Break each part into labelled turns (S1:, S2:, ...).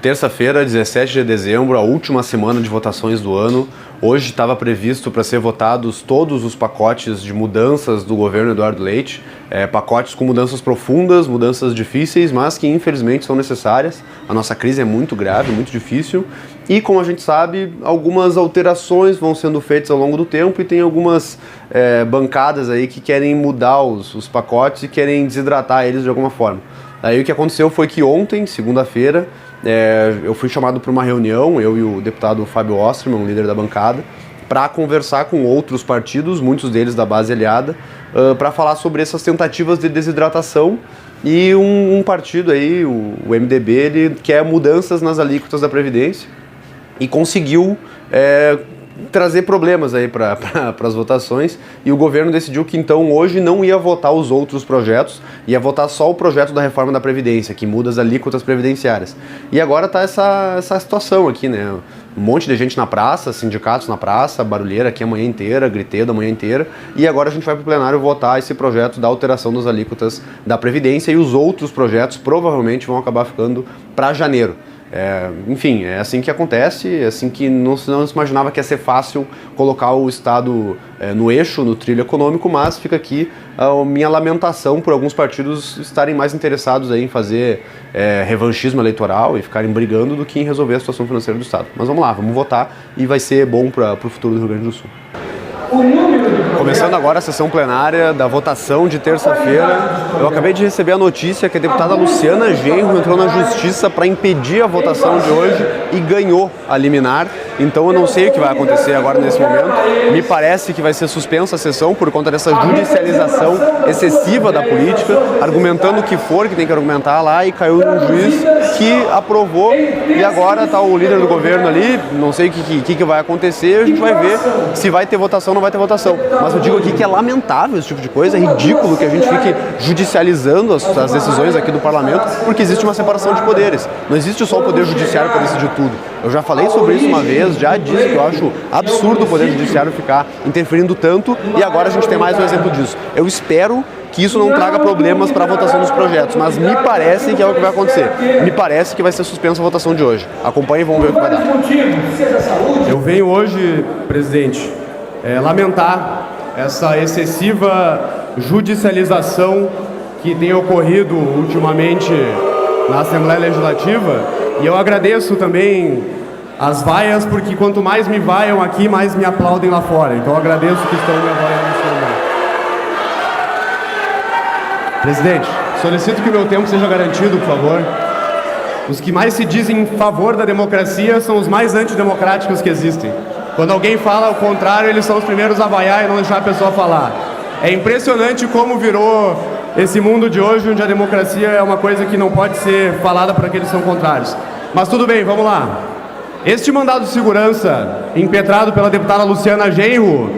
S1: Terça-feira, 17 de dezembro, a última semana de votações do ano. Hoje estava previsto para ser votados todos os pacotes de mudanças do governo Eduardo Leite, pacotes com mudanças profundas, mudanças difíceis, mas que infelizmente são necessárias. A nossa crise é muito grave, muito difícil e, como a gente sabe, algumas alterações vão sendo feitas ao longo do tempo e tem algumas bancadas aí que querem mudar os pacotes e querem desidratar eles de alguma forma. Aí o que aconteceu foi que ontem, segunda-feira, eu fui chamado para uma reunião, eu e o deputado Fábio Osterman, líder da bancada, para conversar com outros partidos, muitos deles da base aliada, para falar sobre essas tentativas de desidratação. E um partido aí, o MDB, ele quer mudanças nas alíquotas da Previdência e conseguiu trazer problemas aí para as votações, e o governo decidiu que então hoje não ia votar os outros projetos, ia votar só o projeto da reforma da Previdência, que muda as alíquotas previdenciárias. E agora está essa situação aqui, né? Um monte de gente na praça, sindicatos na praça, barulheira aqui a manhã inteira, griteiro a manhã inteira, e agora a gente vai para o plenário votar esse projeto da alteração das alíquotas da Previdência, e os outros projetos provavelmente vão acabar ficando para janeiro. Enfim, é assim que acontece, é assim que não se imaginava que ia ser fácil colocar o Estado no eixo, no trilho econômico, mas fica aqui a minha lamentação por alguns partidos estarem mais interessados aí em fazer revanchismo eleitoral e ficarem brigando do que em resolver a situação financeira do Estado. Mas vamos lá, vamos votar e vai ser bom para o futuro do Rio Grande do Sul. Começando agora a sessão plenária da votação de terça-feira, eu acabei de receber a notícia que a deputada Luciana Genro entrou na justiça para impedir a votação de hoje e ganhou a liminar. Então eu não sei o que vai acontecer agora nesse momento. Me parece que vai ser suspensa a sessão por conta dessa judicialização excessiva da política, argumentando o que for que tem que argumentar lá, e caiu num juiz que aprovou, e agora está o líder do governo ali, não sei o que vai acontecer, a gente vai ver se vai ter votação ou não vai ter votação. Mas eu digo aqui que é lamentável esse tipo de coisa, é ridículo que a gente fique judicializando as decisões aqui do parlamento, porque existe uma separação de poderes. Não existe só o poder judiciário para decidir tudo. Eu já falei sobre isso uma vez, já disse que eu acho absurdo o poder judiciário ficar interferindo tanto, e agora a gente tem mais um exemplo disso. Eu espero que isso não traga problemas para a votação dos projetos, mas me parece que é o que vai acontecer. Me parece que vai ser suspensa a votação de hoje. Acompanhe e vamos ver o que vai dar.
S2: Eu venho hoje, presidente, lamentar essa excessiva judicialização que tem ocorrido ultimamente na Assembleia Legislativa, e eu agradeço também as vaias, porque quanto mais me vaiam aqui, mais me aplaudem lá fora. Então eu agradeço que estão me avaliando nesse momento. Presidente, solicito que o meu tempo seja garantido, por favor. Os que mais se dizem em favor da democracia são os mais antidemocráticos que existem. Quando alguém fala o contrário, eles são os primeiros a vaiar e não deixar a pessoa falar. É impressionante como virou esse mundo de hoje, onde a democracia é uma coisa que não pode ser falada por aqueles que são contrários. Mas tudo bem, vamos lá. Este mandado de segurança, impetrado pela deputada Luciana Genro,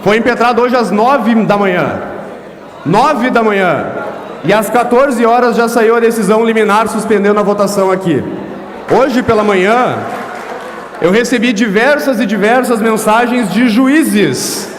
S2: foi impetrado hoje às 9 da manhã. 9 da manhã. E às 14 horas já saiu a decisão liminar suspendendo a votação aqui. Hoje pela manhã, eu recebi diversas mensagens de juízes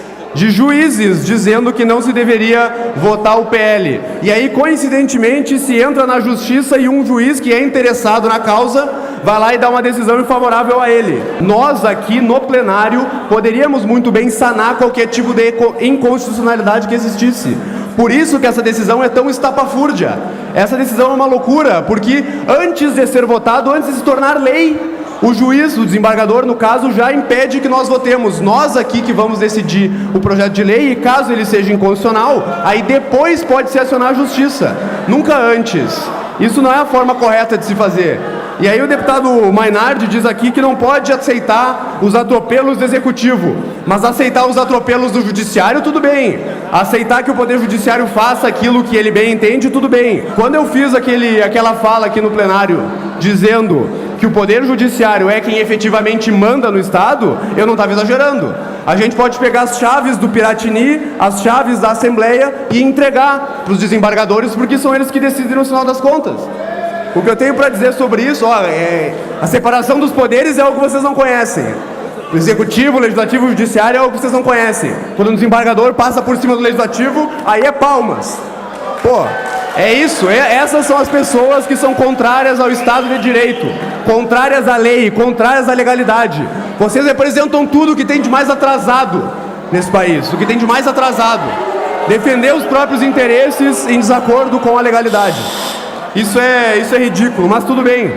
S2: dizendo que não se deveria votar o PL. E aí, coincidentemente, se entra na justiça e um juiz que é interessado na causa vai lá e dá uma decisão favorável a ele. Nós aqui no plenário poderíamos muito bem sanar qualquer tipo de inconstitucionalidade que existisse. Por isso que essa decisão é tão estapafúrdia. Essa decisão é uma loucura, porque antes de ser votado, antes de se tornar lei, o juiz, o desembargador, no caso, já impede que nós votemos. Nós aqui que vamos decidir o projeto de lei, e caso ele seja inconstitucional, aí depois pode se acionar a justiça, nunca antes. Isso não é a forma correta de se fazer. E aí o deputado Mainardi diz aqui que não pode aceitar os atropelos do executivo, mas aceitar os atropelos do judiciário, tudo bem. Aceitar que o poder judiciário faça aquilo que ele bem entende, tudo bem. Quando eu fiz aquela fala aqui no plenário, dizendo que o poder judiciário é quem efetivamente manda no Estado, eu não estava exagerando. A gente pode pegar as chaves do Piratini, as chaves da Assembleia e entregar para os desembargadores, porque são eles que decidem no final das contas. O que eu tenho para dizer sobre isso, a separação dos poderes é algo que vocês não conhecem. O executivo, o legislativo e o judiciário é algo que vocês não conhecem. Quando um desembargador passa por cima do legislativo, aí é palmas. Pô, É isso, essas são as pessoas que são contrárias ao Estado de Direito, contrárias à lei, contrárias à legalidade. Vocês representam tudo o que tem de mais atrasado nesse país, o que tem de mais atrasado. Defender os próprios interesses em desacordo com a legalidade. Isso é ridículo, mas tudo bem.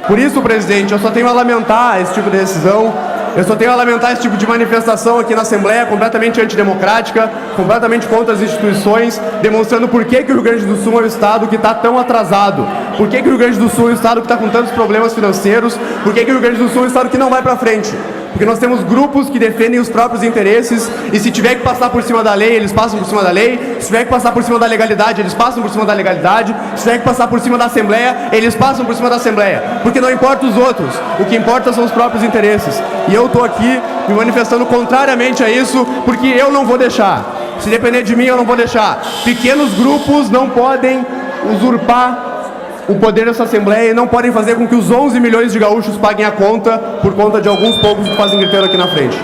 S2: Por isso, presidente, eu só tenho a lamentar esse tipo de decisão. Eu só tenho a lamentar esse tipo de manifestação aqui na Assembleia, completamente antidemocrática, completamente contra as instituições, demonstrando por que o Rio Grande do Sul é um estado que está tão atrasado, por que o Rio Grande do Sul é um estado que está com tantos problemas financeiros, por que o Rio Grande do Sul é um estado que não vai para frente. Porque nós temos grupos que defendem os próprios interesses e se tiver que passar por cima da lei, eles passam por cima da lei. Se tiver que passar por cima da legalidade, eles passam por cima da legalidade. Se tiver que passar por cima da Assembleia, eles passam por cima da Assembleia. Porque não importa os outros, o que importa são os próprios interesses. E eu estou aqui me manifestando contrariamente a isso, porque eu não vou deixar. Se depender de mim, eu não vou deixar. Pequenos grupos não podem usurpar o poder dessa Assembleia e não podem fazer com que os 11 milhões de gaúchos paguem a conta por conta de alguns poucos que fazem griteiro aqui na frente.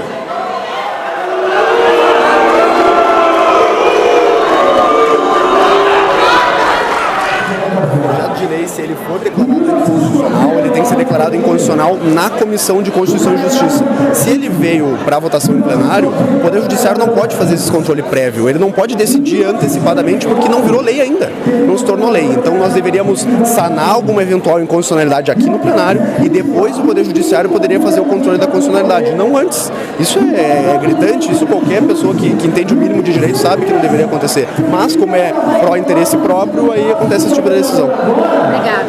S2: O projeto de lei, se ele for declarado inconstitucional, ele tem que ser declarado inconstitucional na Comissão de Constituição e Justiça. Se ele veio para votação em plenário, o Poder Judiciário não pode fazer esse controle prévio, ele não pode decidir antecipadamente porque não virou lei ainda, não se tornou lei. Então nós deveríamos sanar alguma eventual inconstitucionalidade aqui no plenário e depois o Poder Judiciário poderia fazer o controle da constitucionalidade, não antes. Isso é gritante, isso qualquer pessoa que entende o mínimo de direito sabe que não deveria acontecer. Mas como é pró-interesse próprio, aí acontece esse tipo de decisão.
S3: Obrigada.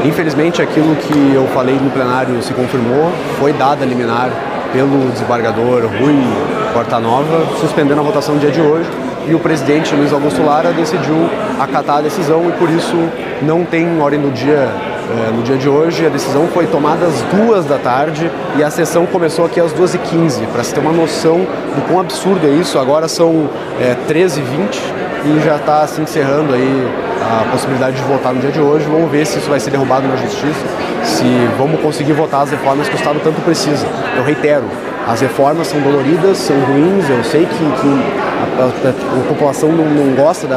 S2: Infelizmente, aquilo que eu falei no plenário se confirmou, foi dada a liminar pelo desembargador Rui Portanova, suspendendo a votação no dia de hoje, e o presidente Luiz Augusto Lara decidiu acatar a decisão e por isso não tem ordem do dia no dia de hoje. A decisão foi tomada às 14h e a sessão começou aqui às 2h15, para se ter uma noção do quão absurdo é isso. Agora são 13h20 e já está se encerrando aí a possibilidade de votar no dia de hoje. Vamos ver se isso vai ser derrubado na Justiça, se vamos conseguir votar as reformas que o Estado tanto precisa. Eu reitero, as reformas são doloridas, são ruins, eu sei que a população não gosta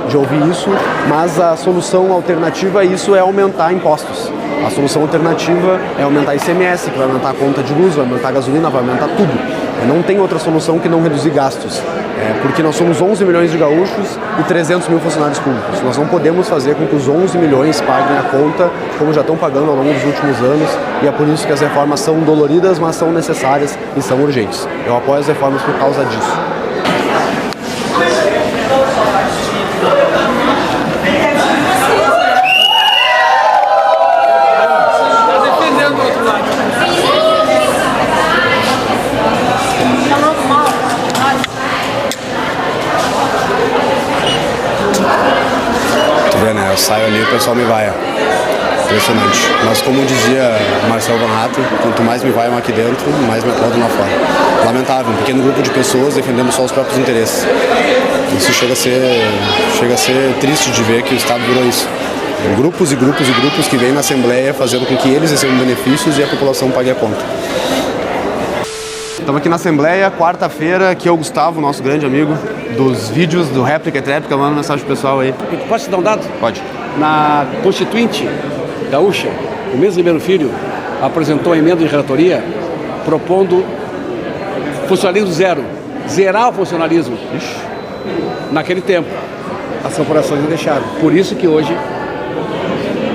S2: de ouvir isso, mas a solução alternativa a isso é aumentar impostos. A solução alternativa é aumentar ICMS, que vai aumentar a conta de luz, vai aumentar a gasolina, vai aumentar tudo. Não tem outra solução que não reduzir gastos, porque nós somos 11 milhões de gaúchos e 300 mil funcionários públicos. Nós não podemos fazer com que os 11 milhões paguem a conta como já estão pagando ao longo dos últimos anos, e é por isso que as reformas são doloridas, mas são necessárias e são urgentes. Eu apoio as reformas por causa disso. Eu saio ali e o pessoal me vai. Impressionante. Mas como dizia Marcel Van Hatten, quanto mais me vaiam aqui dentro, mais me aplaudem lá fora. Lamentável, um pequeno grupo de pessoas defendendo só os próprios interesses. Isso chega a ser triste de ver que o Estado virou isso. Grupos e grupos e grupos que vêm na Assembleia fazendo com que eles recebam benefícios e a população pague a conta. Estamos aqui na Assembleia, quarta-feira, aqui é o Gustavo, nosso grande amigo, dos vídeos do Réplica e Tréplica. Manda uma mensagem pro pessoal aí.
S4: Posso te dar um dado?
S2: Pode.
S4: Na Constituinte Gaúcha, o mesmo Ribeiro Filho apresentou a emenda de relatoria propondo funcionalismo zero, zerar o funcionalismo. Ixi. Naquele tempo. As corporações não deixaram. Por isso que hoje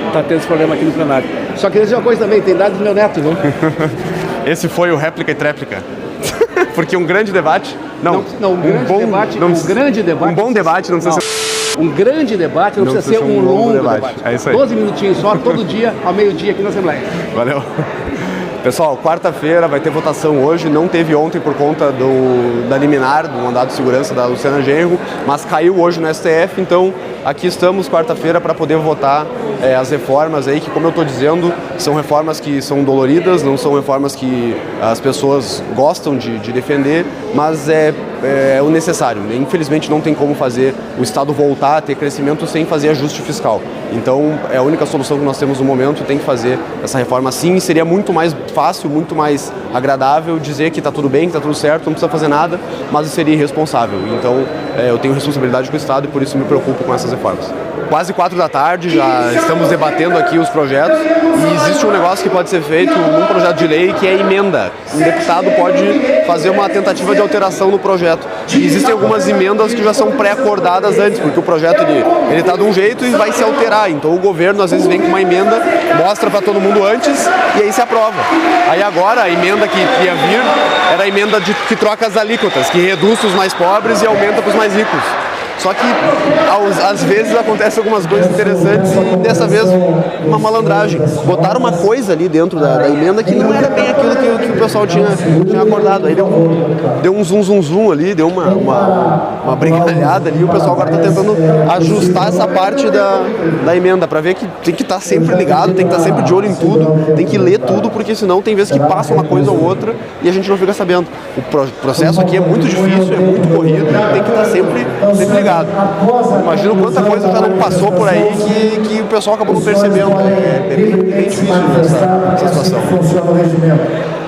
S4: está tendo esse problema aqui no plenário. Só queria dizer uma coisa também, tem dado do meu neto, viu?
S2: Esse foi o Réplica e Tréplica. Porque um grande debate...
S4: Um bom debate não precisa ser... Um grande debate não precisa ser um longo debate.
S2: É isso aí.
S4: 12 minutinhos só, todo dia, ao meio-dia aqui na Assembleia.
S2: Valeu. Pessoal, quarta-feira vai ter votação hoje, não teve ontem por conta da liminar, do mandado de segurança da Luciana Genro, mas caiu hoje no STF, então aqui estamos quarta-feira para poder votar
S1: as reformas aí, que, como eu estou dizendo, são reformas que são doloridas, não são reformas que as pessoas gostam de defender, mas é o necessário. Infelizmente não tem como fazer o Estado voltar a ter crescimento sem fazer ajuste fiscal. Então é a única solução que nós temos no momento, tem que fazer essa reforma sim. Seria muito mais fácil, muito mais agradável dizer que está tudo bem, que está tudo certo, não precisa fazer nada, mas seria irresponsável. Então eu tenho responsabilidade com o Estado e por isso me preocupo com essas reformas. Quase 4 da tarde, já estamos debatendo aqui os projetos e existe um negócio que pode ser feito num projeto de lei que é emenda. Um deputado pode fazer uma tentativa de alteração no projeto. E existem algumas emendas que já são pré-acordadas antes, porque o projeto ele está de um jeito e vai se alterar. Então o governo às vezes vem com uma emenda, mostra para todo mundo antes e aí se aprova. Aí agora a emenda que ia vir era a emenda que troca as alíquotas, que reduz os mais pobres e aumenta para os mais ricos. Só que às vezes acontecem algumas coisas interessantes e dessa vez uma malandragem. Botaram uma coisa ali dentro da emenda que não era bem aquilo que o pessoal tinha acordado. Aí deu um zum ali, deu uma brincalhada ali. O pessoal agora está tentando ajustar essa parte da emenda para ver que tem que estar sempre ligado, tem que estar sempre de olho em tudo, tem que ler tudo, porque senão tem vezes que passa uma coisa ou outra e a gente não fica sabendo. O processo aqui é muito difícil, é muito corrido, tem que estar sempre ligado. Imagina quanta coisa já não passou por aí que o pessoal acabou não percebendo. É bem difícil essa situação.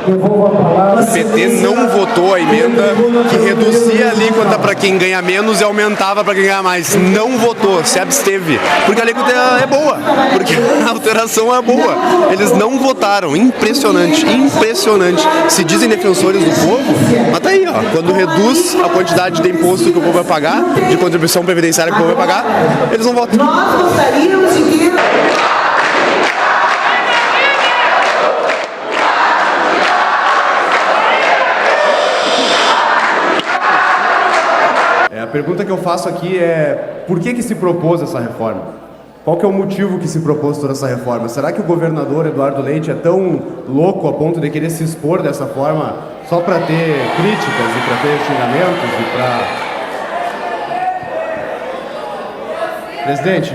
S1: O PT não votou a emenda que reduzia a alíquota para quem ganha menos e aumentava para quem ganha mais. Não votou, se absteve. Porque a alíquota é boa, porque a alteração é boa. Eles não votaram. Impressionante, impressionante. Se dizem defensores do povo, mas tá aí, ó. Quando reduz a quantidade de imposto que o povo vai pagar, de contribuição previdenciária que o povo vai pagar, eles não votam.
S3: Nós gostaríamos de que...
S2: A pergunta que eu faço aqui é: por que se propôs essa reforma? Qual que é o motivo que se propôs toda essa reforma? Será que o governador Eduardo Leite é tão louco a ponto de querer se expor dessa forma só para ter críticas e para ter xingamentos e para... Presidente,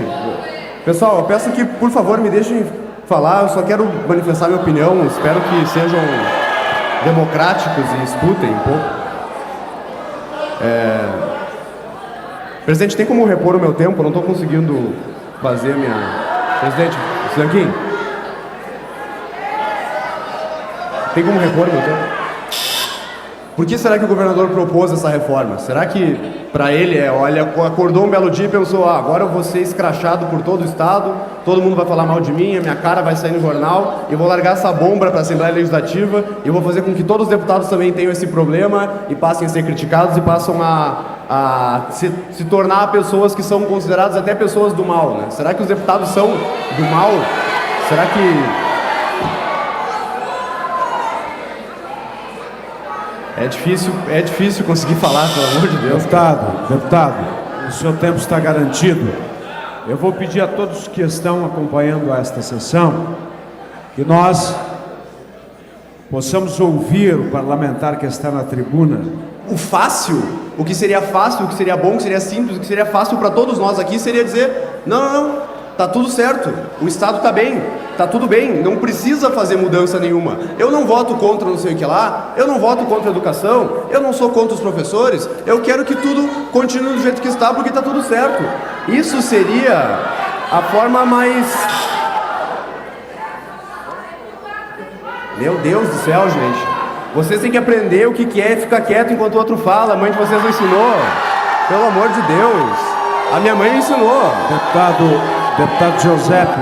S2: pessoal, eu peço que, por favor, me deixem falar. Eu só quero manifestar minha opinião. Espero que sejam democráticos e escutem um pouco. Presidente, tem como repor o meu tempo? Eu não estou conseguindo fazer a minha... Presidente, Silanquim, tem como repor o meu tempo? Por que será que o governador propôs essa reforma? Será que para ele olha, acordou um belo dia e pensou: agora eu vou ser escrachado por todo o estado, todo mundo vai falar mal de mim, a minha cara vai sair no jornal, eu vou largar essa bomba para a Assembleia Legislativa e eu vou fazer com que todos os deputados também tenham esse problema e passem a ser criticados e passam a se tornar pessoas que são consideradas até pessoas do mal, né? Será que os deputados são do mal? Será que... É difícil conseguir falar, pelo amor de Deus.
S5: Deputado, o seu tempo está garantido. Eu vou pedir a todos que estão acompanhando esta sessão que nós possamos ouvir o parlamentar que está na tribuna.
S2: O fácil, o que seria fácil, o que seria bom, o que seria simples, o que seria fácil para todos nós aqui seria dizer: não, tá tudo certo, o Estado está bem, tá tudo bem, não precisa fazer mudança nenhuma. Eu não voto contra não sei o que lá, eu não voto contra a educação, eu não sou contra os professores, eu quero que tudo continue do jeito que está porque tá tudo certo. Isso seria a forma mais... Meu Deus do céu, gente. Vocês têm que aprender o que é ficar quieto enquanto o outro fala. A mãe de vocês não ensinou. Pelo amor de Deus. A minha mãe ensinou.
S5: Deputado Giuseppe.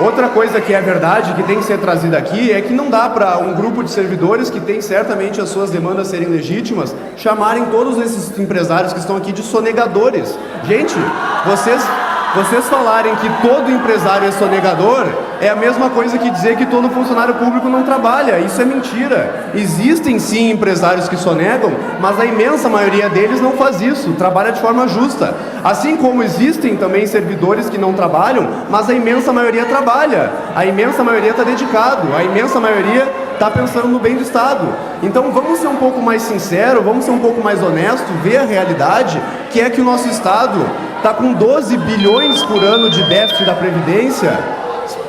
S2: Outra coisa que é verdade, que tem que ser trazida aqui, é que não dá para um grupo de servidores que tem certamente as suas demandas serem legítimas, chamarem todos esses empresários que estão aqui de sonegadores. Gente, vocês falarem que todo empresário é sonegador é a mesma coisa que dizer que todo funcionário público não trabalha. Isso é mentira. Existem sim empresários que sonegam, mas a imensa maioria deles não faz isso, trabalha de forma justa. Assim como existem também servidores que não trabalham, mas a imensa maioria trabalha. A imensa maioria está dedicado, a imensa maioria está pensando no bem do Estado. Então vamos ser um pouco mais sinceros, vamos ser um pouco mais honestos, ver a realidade, que é que o nosso Estado está com 12 bilhões por ano de déficit da Previdência.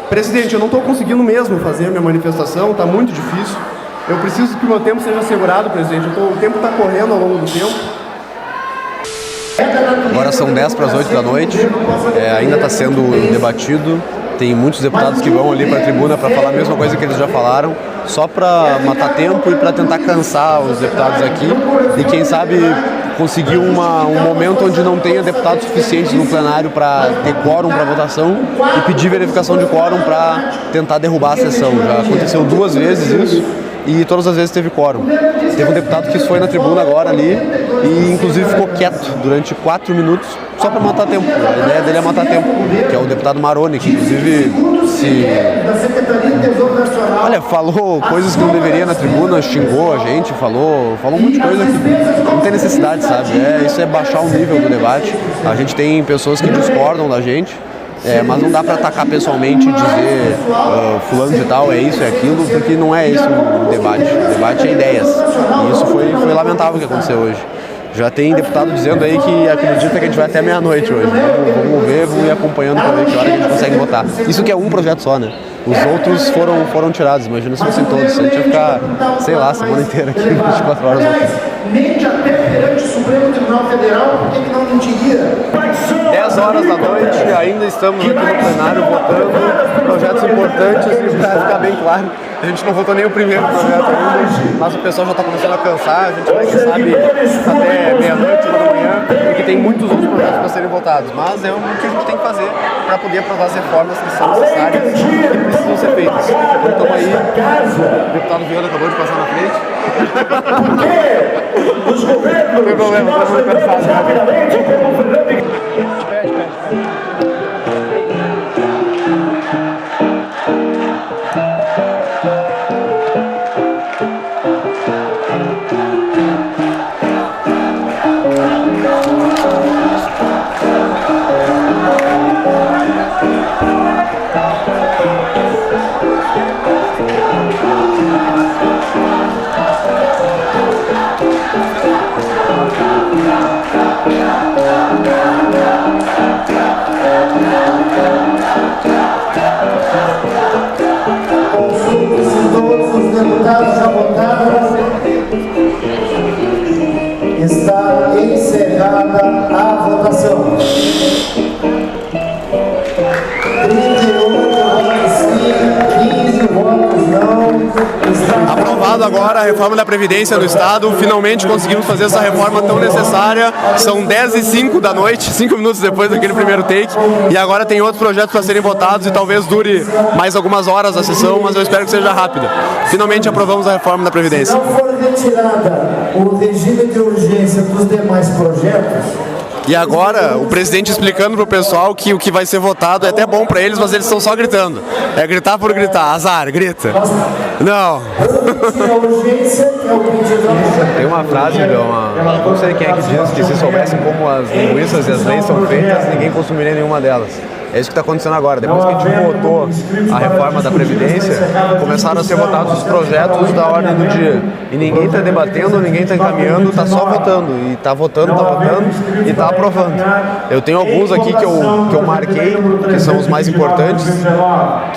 S2: Presidente, eu não estou conseguindo mesmo fazer a minha manifestação, está muito difícil. Eu preciso que o meu tempo seja assegurado, presidente. O tempo está correndo ao longo do tempo.
S1: Agora são 10 para as 8 da noite, ainda está sendo debatido. Tem muitos deputados que vão ali para a tribuna para falar a mesma coisa que eles já falaram, só para matar tempo e para tentar cansar os deputados aqui e quem sabe conseguir um momento onde não tenha deputados suficientes no plenário para ter quórum para votação e pedir verificação de quórum para tentar derrubar a sessão. Já aconteceu 2 vezes isso e todas as vezes teve quórum. Teve um deputado que foi na tribuna agora ali e inclusive ficou quieto durante 4 minutos só para matar tempo. A ideia dele é matar tempo, que é o deputado Maroni, que inclusive falou coisas que não deveria na tribuna, xingou a gente, falou um monte de coisa que não tem necessidade, sabe? Isso é baixar o nível do debate. A gente tem pessoas que discordam da gente, mas não dá para atacar pessoalmente e dizer fulano de tal é isso, é aquilo, porque não é esse o debate. O debate é ideias. E isso foi lamentável o que aconteceu hoje. Já tem deputado dizendo aí que acredita que a gente vai até meia-noite hoje. Vamos ver, vamos ir acompanhando para ver que hora que a gente consegue votar. Isso que é um projeto só, né? Os outros foram tirados, imagina se fossem todos. A gente ia ficar, sei lá, a semana inteira aqui, 24 horas votando.
S3: Mente até perante o Supremo Tribunal Federal, por que não mentiria?
S1: 10 horas da noite, ainda estamos aqui no plenário votando projetos importantes e para ficar bem claro, a gente não votou nem o primeiro projeto ainda, mas o pessoal já está começando a cansar, a gente vai, quem sabe, até meia-noite, 1 da manhã, porque tem muitos outros projetos para serem votados, mas é o que a gente tem que fazer para poder aprovar as reformas que são necessárias e que precisam ser feitas. Então estamos aí, o deputado Viana acabou de passar na frente. Não tem problema, está muito cansado.
S3: Já votaram. Está encerrada a votação. 38 votos sim, 15 votos não.
S2: Aprovado agora a reforma da Previdência no Estado. Finalmente conseguimos fazer essa reforma tão necessária. São 10h05 da noite, 5 minutos depois daquele primeiro take. E agora tem outros projetos para serem votados e talvez dure mais algumas horas a sessão, mas eu espero que seja rápida. Finalmente aprovamos a reforma da Previdência.
S3: Se não for retirada o regime de urgência dos demais projetos.
S2: E agora, o presidente explicando pro pessoal que o que vai ser votado é até bom para eles, mas eles estão só gritando. É gritar por gritar. Azar, grita. Não. Tem uma frase, não sei quem é que diz, que se soubessem como as linguiças e as leis são feitas, ninguém consumiria nenhuma delas. É isso que está acontecendo agora. Depois que a gente votou a reforma da Previdência, começaram a ser votados os projetos da ordem do dia. E ninguém está debatendo, ninguém está encaminhando, está só votando. E está votando e está aprovando. Eu tenho alguns aqui que eu marquei, que são os mais importantes,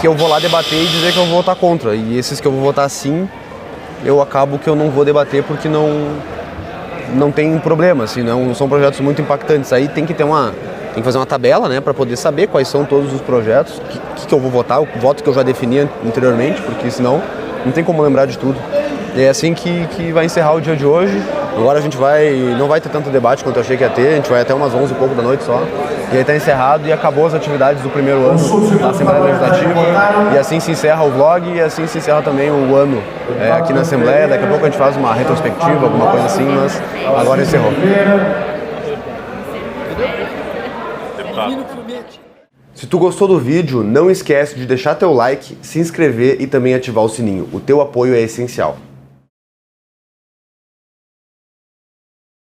S2: que eu vou lá debater e dizer que eu vou votar contra. E esses que eu vou votar sim, eu acabo que eu não vou debater porque não tem problema, assim, não são projetos muito impactantes. Aí tem que fazer uma tabela, né, para poder saber quais são todos os projetos, que eu vou votar, o voto que eu já defini anteriormente, porque senão não tem como lembrar de tudo. E é assim que vai encerrar o dia de hoje. Agora a gente não vai ter tanto debate quanto eu achei que ia ter, a gente vai até umas 11 e pouco da noite só. E aí está encerrado e acabou as atividades do primeiro ano da Assembleia Legislativa. E assim se encerra o vlog e assim se encerra também o ano aqui na Assembleia. Daqui a pouco a gente faz uma retrospectiva, alguma coisa assim, mas agora encerrou. Se tu gostou do vídeo, não esquece de deixar teu like, se inscrever e também ativar o sininho. O teu apoio é essencial.